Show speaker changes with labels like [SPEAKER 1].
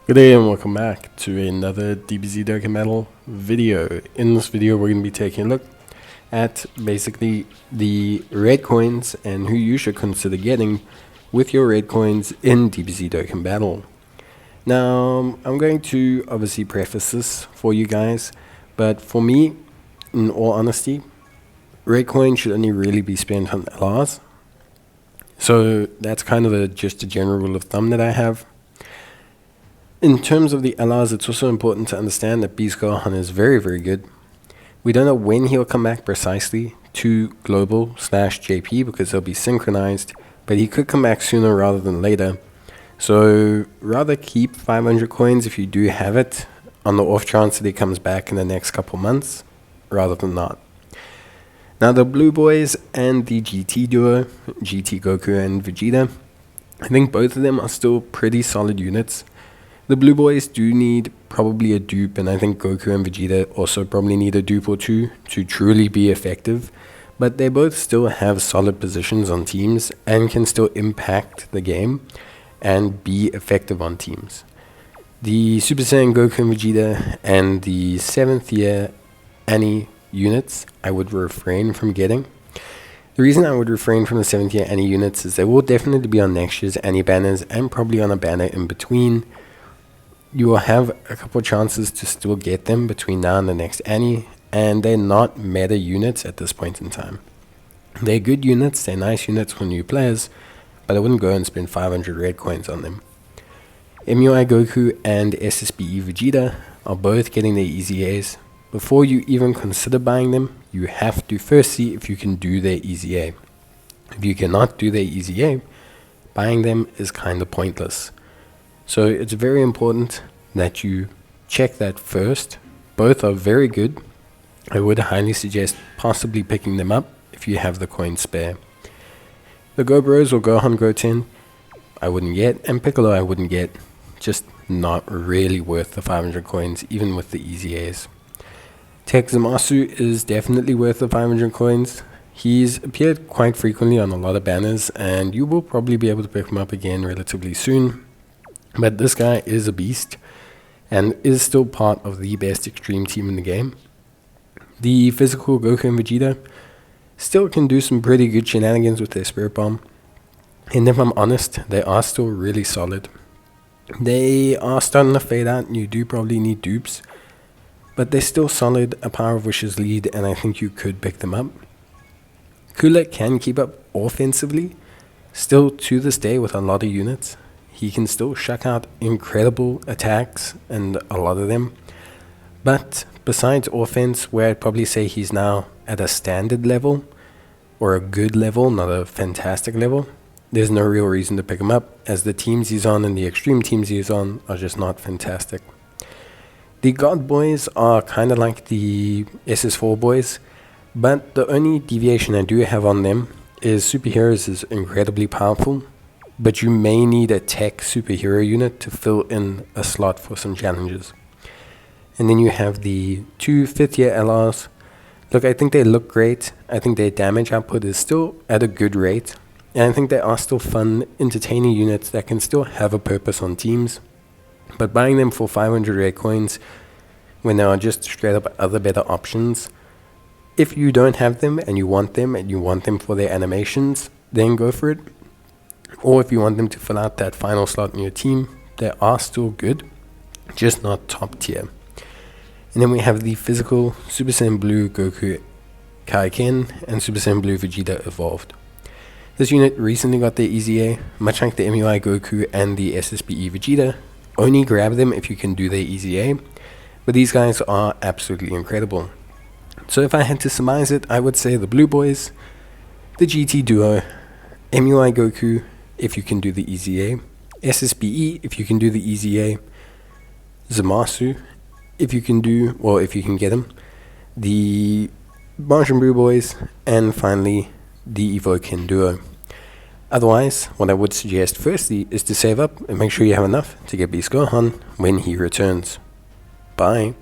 [SPEAKER 1] Good day and welcome back to another DBZ Dokkan Battle video. In this video we're going to be taking a look at basically the red coins and who you should consider getting with your red coins in DBZ Dokkan Battle. Now I'm going to obviously preface this for you guys, but for me, in all honesty, red coins should only really be spent on LRs. So that's kind of just a general rule of thumb that I have. In terms of the LRs, it's also important to understand that Beast Gohan is very, very good. We don't know when he'll come back precisely to Global/JP because they'll be synchronized, but he could come back sooner rather than later. So rather keep 500 coins if you do have it on the off chance that he comes back in the next couple months, rather than not. Now the Blue Boys and the GT duo, GT Goku and Vegeta, I think both of them are still pretty solid units. The Blue Boys do need probably a dupe, and I think Goku and Vegeta also probably need a dupe or two to truly be effective, but they both still have solid positions on teams and can still impact the game and be effective on teams. The Super Saiyan Goku and Vegeta and the 7th year Annie units I would refrain from getting. The reason I would refrain from the 7th year Annie units is they will definitely be on next year's Annie banners and probably on a banner in between. You will have a couple chances to still get them between now and the next Annie, and they're not meta units at this point in time. They're good units, they're nice units for new players, but I wouldn't go and spend 500 red coins on them. MUI Goku and SSBE Vegeta are both getting their EZAs. Before you even consider buying them, you have to first see if you can do their EZA. If you cannot do their EZA, buying them is kind of pointless. So it's very important that you check that first. Both are very good. I would highly suggest possibly picking them up if you have the coin spare. The Go Bros or Gohan Goten I wouldn't get, and Piccolo I wouldn't get. Just not really worth the 500 coins, even with the EZAs. TEQ Zamasu is definitely worth the 500 coins. He's appeared quite frequently on a lot of banners, and you will probably be able to pick him up again relatively soon. But this guy is a beast and is still part of the best extreme team in the game. The physical Goku and Vegeta still can do some pretty good shenanigans with their Spirit Bomb. And if I'm honest, they are still really solid. They are starting to fade out and you do probably need dupes. But they're still solid, a Power of Wishes lead, and I think you could pick them up. Cooler can keep up offensively, still to this day with a lot of units. He can still shuck out incredible attacks, and a lot of them. But besides offense, where I'd probably say he's now at a standard level, or a good level, not a fantastic level, there's no real reason to pick him up, as the teams he's on and the extreme teams he's on are just not fantastic. The God Boys are kind of like the SS4 Boys, but the only deviation I do have on them is Superheroes is incredibly powerful, but you may need a tech superhero unit to fill in a slot for some challenges. And then you have the two 5th year LRs. Look, I think they look great. I think their damage output is still at a good rate. And I think they are still fun, entertaining units that can still have a purpose on teams. But buying them for 500 red coins when there are just straight up other better options, if you don't have them and you want them for their animations, then go for it. Or if you want them to fill out that final slot in your team, they are still good, just not top tier. And then we have the physical Super Saiyan Blue Goku Kaioken and Super Saiyan Blue Vegeta Evolved. This unit recently got their EZA, much like the MUI Goku and the SSBE Vegeta. Only grab them if you can do their EZA, but these guys are absolutely incredible. So if I had to surmise it, I would say the Blue Boys, the GT Duo, MUI Goku, if you can do the EZA, SSBE, if you can do the EZA, Zamasu, if you can get him, the Martian Blue Boys, and finally, the Evoken Duo. Otherwise, what I would suggest firstly is to save up and make sure you have enough to get Beast Gohan when he returns. Bye.